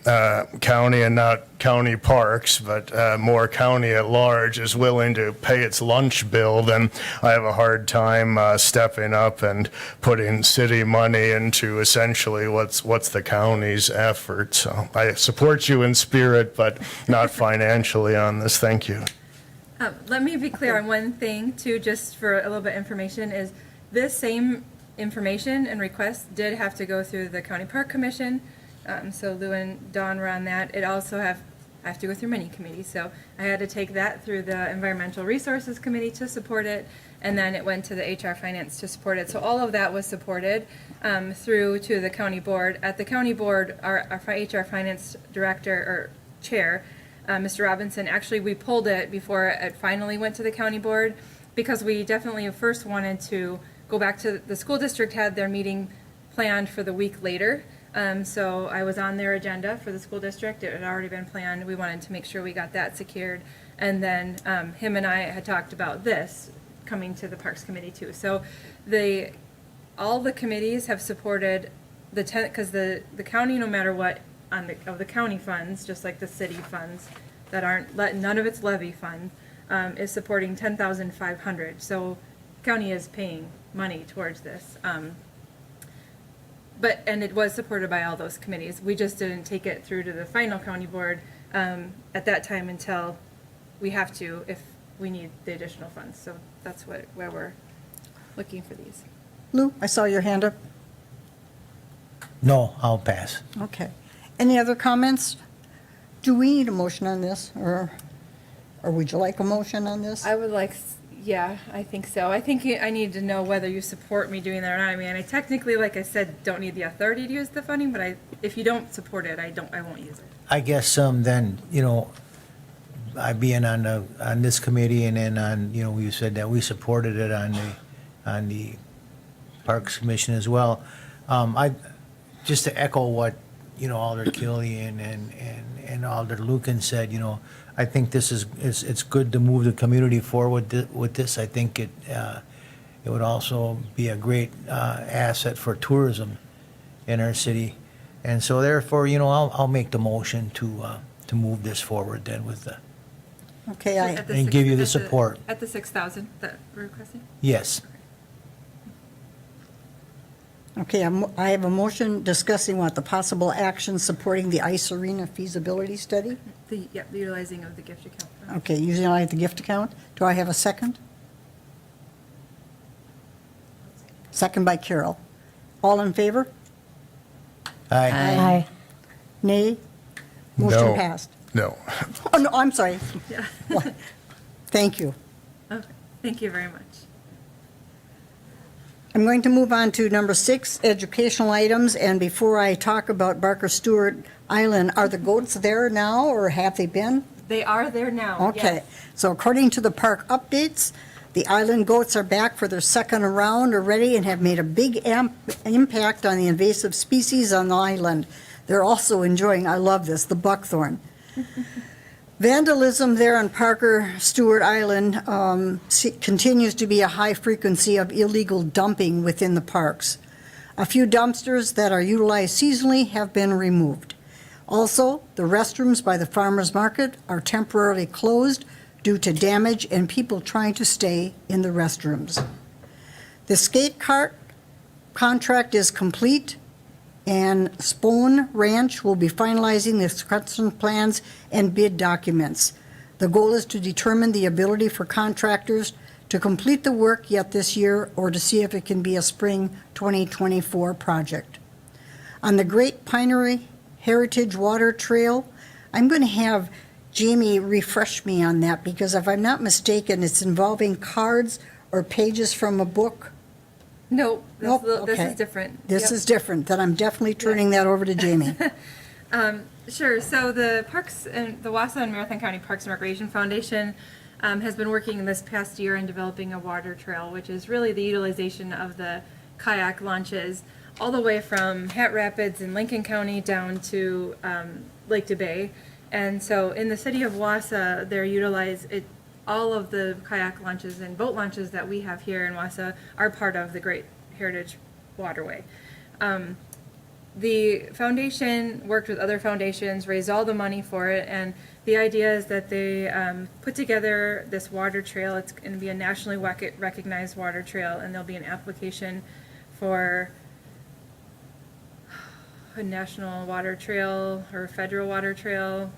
county, and not county parks, but more county at large, is willing to pay its lunch bill, then I have a hard time stepping up and putting city money into essentially what's the county's effort. So I support you in spirit, but not financially on this. Thank you. Let me be clear on one thing too, just for a little bit of information, is this same information and request did have to go through the County Park Commission. So Lou and Dawn were on that. It also I have to go through many committees. So I had to take that through the Environmental Resources Committee to support it, and then it went to the HR Finance to support it. So all of that was supported through to the county board. At the county board, our HR Finance Director or Chair, Mr. Robinson, actually we pulled it before it finally went to the county board because we definitely first wanted to go back to the school district had their meeting planned for the week later. So I was on their agenda for the school district. It had already been planned. We wanted to make sure we got that secured. And then him and I had talked about this coming to the Parks Committee too. So all the committees have supported because the county, no matter what, of the county funds, just like the city funds that aren't, none of its levy fund, is supporting $10,500. So county is paying money towards this. And it was supported by all those committees. We just didn't take it through to the final county board at that time until we have to if we need the additional funds. So that's where we're looking for these. Lou, I saw your hand up. No, I'll pass. Okay. Any other comments? Do we need a motion on this, or would you like a motion on this? I would like, yeah, I think so. I think I need to know whether you support me doing that or not. I mean, I technically, like I said, don't need the authority to use the funding, but if you don't support it, I won't use it. I guess then, you know, I being on this committee and then on, you know, you said that we supported it on the Parks Commission as well. just to echo what, Alder Killian and Alder Lucan said, I think this it's good to move the community forward with this. I think it would also be a great asset for tourism in our city. And so therefore, I'll make the motion to move this forward then with the, Okay, At the And six- give you the at support. At the 6,000 that we're requesting? yes. I have a motion discussing what the possible action supporting the ice arena feasibility study. The utilizing of the gift account. Okay, using like the gift account. Do I have a second? Second by Carol. All in favor? Aye. Aye. Nay? Motion No. passed. No. Oh, no, I'm sorry. Yeah. Thank you. Okay, thank you very much. I'm going to move on to number 6, educational items, and before I talk about Barker Stewart Island, are the goats there now, or have they been? They are there now. Okay, yes. so according to the park updates, the island goats are back for their second round already and have made a big impact on the invasive species on the island. They're also enjoying, I love this, the buckthorn. Vandalism there on Parker Stewart Island continues to be a high frequency of illegal dumping within the parks. A few dumpsters that are utilized seasonally have been removed. Also, the restrooms by the farmers market are temporarily closed due to damage and people trying to stay in the restrooms. The skate cart contract is complete, and Spone Ranch will be finalizing the construction plans and bid documents. The goal is to determine the ability for contractors to complete the work yet this year or to see if it can be a spring 2024 project. On the Great Pinery Heritage Water Trail, I'm going to have Jamie refresh me on that because if I'm not mistaken, it's involving cards or pages from a book. No, Nope, this okay. is different. This Yep. is different, then I'm definitely turning that over to Jamie. Sure. So the Parks and the Wausau and Marathon County Parks and Recreation Foundation has been working this past year in developing a water trail, which is really the utilization of the kayak launches all the way from Hat Rapids in Lincoln County down to Lake DeBay. And so in the city of Wausau, they're all of the kayak launches and boat launches that we have here in Wausau are part of the Great Heritage Waterway. The foundation worked with other foundations, raised all the money for it, and the idea is that they put together this water trail. It's going to be a nationally recognized water trail, and there'll be an application for a national water trail or a federal water trail.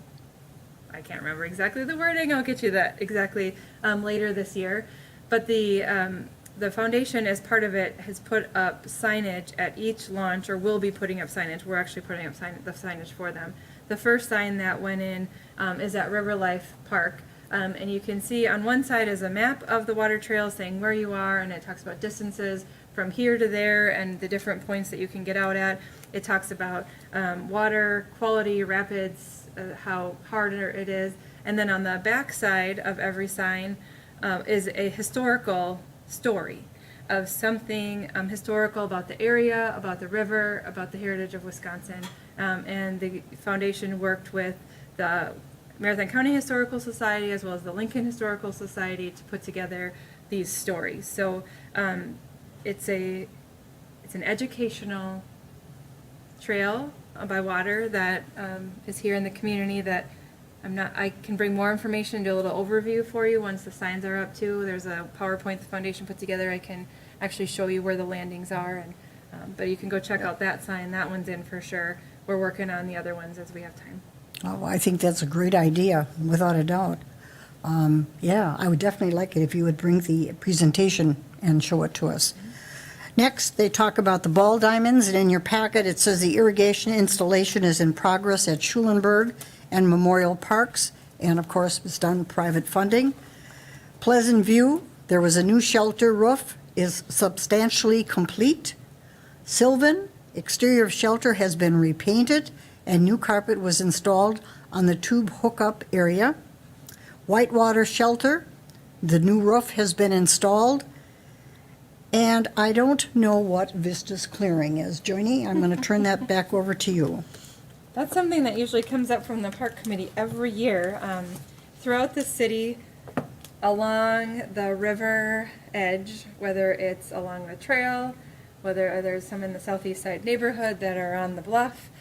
I can't remember exactly the wording. I'll get you that exactly later this year. But the foundation, as part of it, has put up signage at each launch, or will be putting up signage. We're actually putting up the signage for them. The first sign that went in is at River Life Park. And you can see on one side is a map of the water trail saying where you are, and it talks about distances from here to there and the different points that you can get out at. It talks about water quality, rapids, how hard it is. And then on the back side of every sign is a historical story of something historical about the area, about the river, about the heritage of Wisconsin. And the foundation worked with the Marathon County Historical Society as well as the Lincoln Historical Society to put together these stories. So it's an educational trail by water that is here in the community that I can bring more information, do a little overview for you once the signs are up too. There's a PowerPoint the foundation put together. I can actually show you where the landings are, and but you can go check out that sign. That one's in for sure. We're working on the other ones as we have time. Oh, I think that's a great idea, without a doubt. Yeah, I would definitely like it if you would bring the presentation and show it to us. Next, they talk about the ball diamonds, and in your packet, it says the irrigation installation is in progress at Schulenburg and Memorial Parks, and of course, it's done private funding. Pleasant View, there was a new shelter roof, is substantially complete. Sylvan, exterior of shelter has been repainted, and new carpet was installed on the tube hookup area. Whitewater Shelter, the new roof has been installed, And I don't know what Vista's clearing is. Joanie, I'm going to turn that back over to you. That's something that usually comes up from the park committee every year. Throughout the city, along the river edge, whether it's along the trail, whether there's some in the southeast side neighborhood that are on the bluff,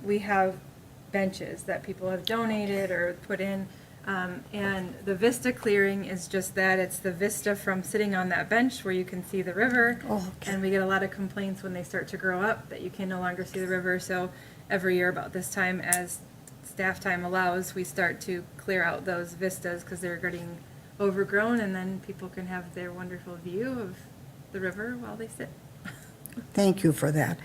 we have benches that people have donated or put in. And the vista clearing is just that. It's the vista from sitting on that bench where you can see the river. Oh, okay. And we get a lot of complaints when they start to grow up that you can no longer see the river. So every year about this time, as staff time allows, we start to clear out those vistas because they're getting overgrown, and then people can have their wonderful view of the river while they sit. Thank you for that.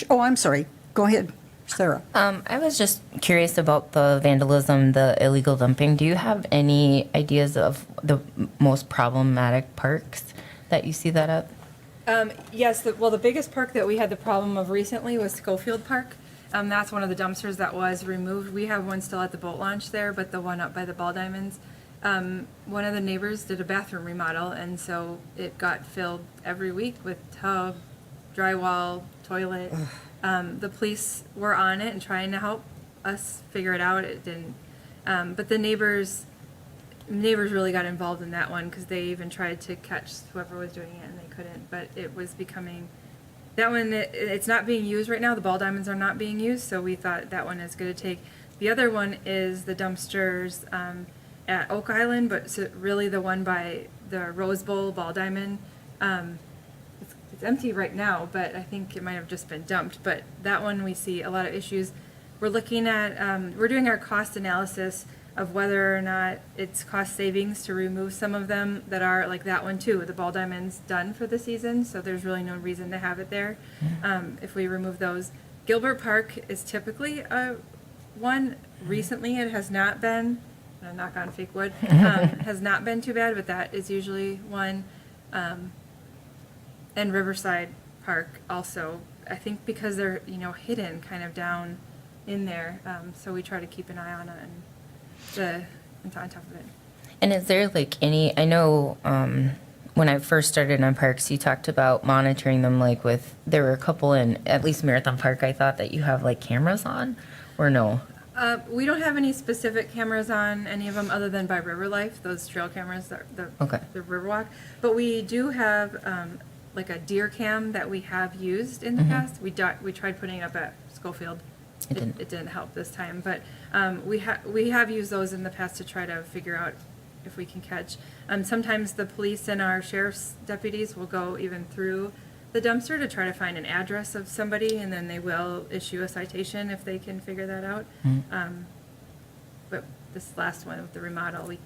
Oh, I'm sorry. Go ahead, Sarah. I was just curious about the vandalism, the illegal dumping. Do you have any ideas of the most problematic parks that you see that at? Yes, the biggest park that we had the problem of recently was Schofield Park. That's one of the dumpsters that was removed. We have one still at the boat launch there, but the one up by the Ball Diamonds, one of the neighbors did a bathroom remodel, and so it got filled every week with tub, drywall, toilet. The police were on it and trying to help us figure it out. It didn't. But the neighbors really got involved in that one because they even tried to catch whoever was doing it, and they couldn't. But it was becoming, that one, it's not being used right now. The Ball Diamonds are not being used, so we thought that one is going to take. The other one is the dumpsters at Oak Island, but really the one by the Rose Bowl Ball Diamond. It's empty right now, but I think it might have just been dumped. But that one we see a lot of issues. We're looking at, we're doing our cost analysis of whether or not it's cost savings to remove some of them that are like that one too. The Ball Diamond's done for the season, so there's really no reason to have it there. If we remove those. Gilbert Park is typically one. Recently it has not been, knock on fake wood, has not been too bad, but that is usually one. And Riverside Park also, I think because they're, hidden kind of down in there. So we try to keep an eye on it and on top of it. And is there like any, I know when I first started on parks, you talked about monitoring them there were a couple in at least Marathon Park, I thought that you have like cameras on, or no? We don't have any specific cameras on any of them other than by River Life, those trail cameras, the Riverwalk. But we do have like a deer cam that we have used in the past. We tried putting it up at Schofield. It didn't help this time, but we have used those in the past to try to figure out if we can catch. Sometimes the police and our sheriff's deputies will go even through the dumpster to try to find an address of somebody, and then they will issue a citation if they can figure that out. But this last one with the remodel, we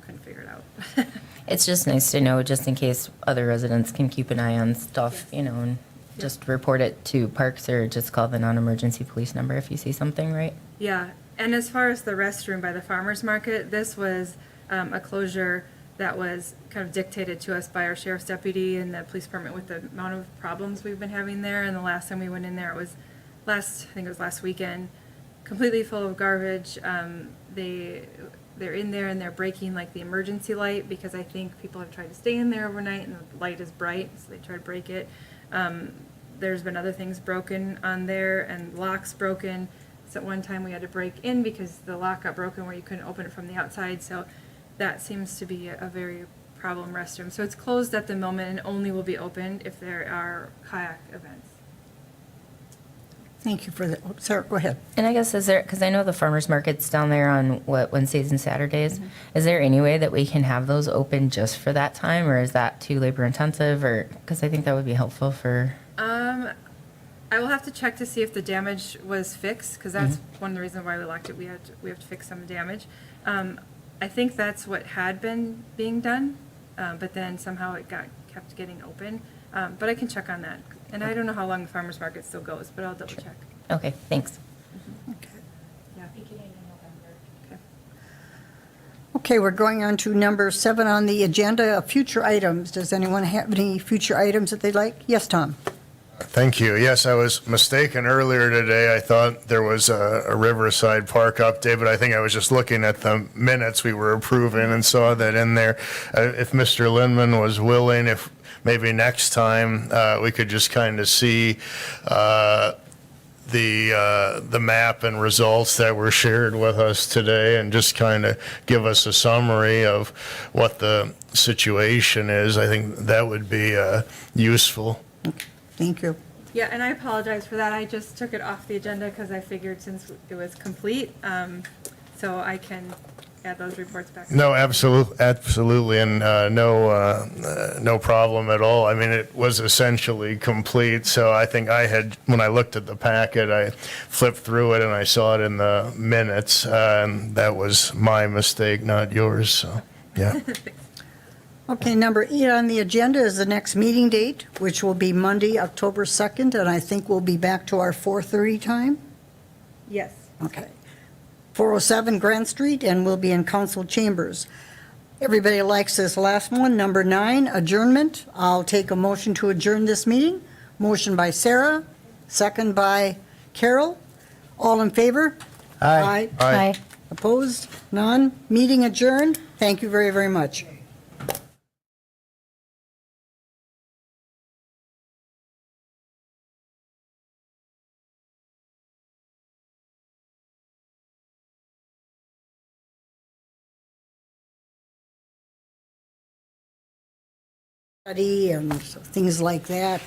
couldn't figure it out. It's just nice to know, just in case other residents can keep an eye on stuff, and just report it to parks or just call the non-emergency police number if you see something, right? Yeah, and as far as the restroom by the farmer's market, this was a closure that was kind of dictated to us by our sheriff's deputy and the police department with the amount of problems we've been having there. And the last time we went in there, it was last weekend, completely full of garbage. They're in there and they're breaking like the emergency light because I think people have tried to stay in there overnight and the light is bright, so they try to break it. There's been other things broken on there and locks broken. So at one time we had to break in because the lock got broken where you couldn't open it from the outside. So that seems to be a very problem restroom. So it's closed at the moment and only will be opened if there are kayak events. Thank you for that. Sarah, go ahead. And I guess because I know the farmers market's down there on Wednesdays and Saturdays. Is there any way that we can have those open just for that time, or is that too labor intensive? Or because I think that would be helpful for. I will have to check to see if the damage was fixed because that's one of the reasons why we locked it. We have to fix some damage. I think that's what had been being done, but then somehow it kept getting open. But I can check on that. And I don't know how long the farmer's market still goes, but I'll double check. Okay, thanks. Yeah. Okay, we're going on to number 7 on the agenda, future items. Does anyone have any future items that they'd like? Yes, Tom. Thank you. Yes, I was mistaken earlier today. I thought there was a Riverside Park update, but I think I was just looking at the minutes we were approving and saw that in there. If Mr. Lindman was willing, if maybe next time, we could just kind of see the map and results that were shared with us today and just kind of give us a summary of what the situation is. I think that would be useful. Thank you. Yeah, and I apologize for that. I just took it off the agenda because I figured since it was complete, so I can add those reports back. No, absolutely, and no problem at all. I mean, it was essentially complete, so I think when I looked at the packet, I flipped through it and I saw it in the minutes, and that was my mistake, not yours, so, yeah. Okay, number 8 on the agenda is the next meeting date, which will be Monday, October 2nd, and I think we'll be back to our 4:30 time. Yes. Okay. 407 Grant Street, and we'll be in council chambers. Everybody likes this last one, number 9, adjournment. I'll take a motion to adjourn this meeting. Motion by Sarah, second by Carol. All in favor? Aye. Aye. Opposed? None? Meeting adjourned. Thank you very, very much. Study and things like that.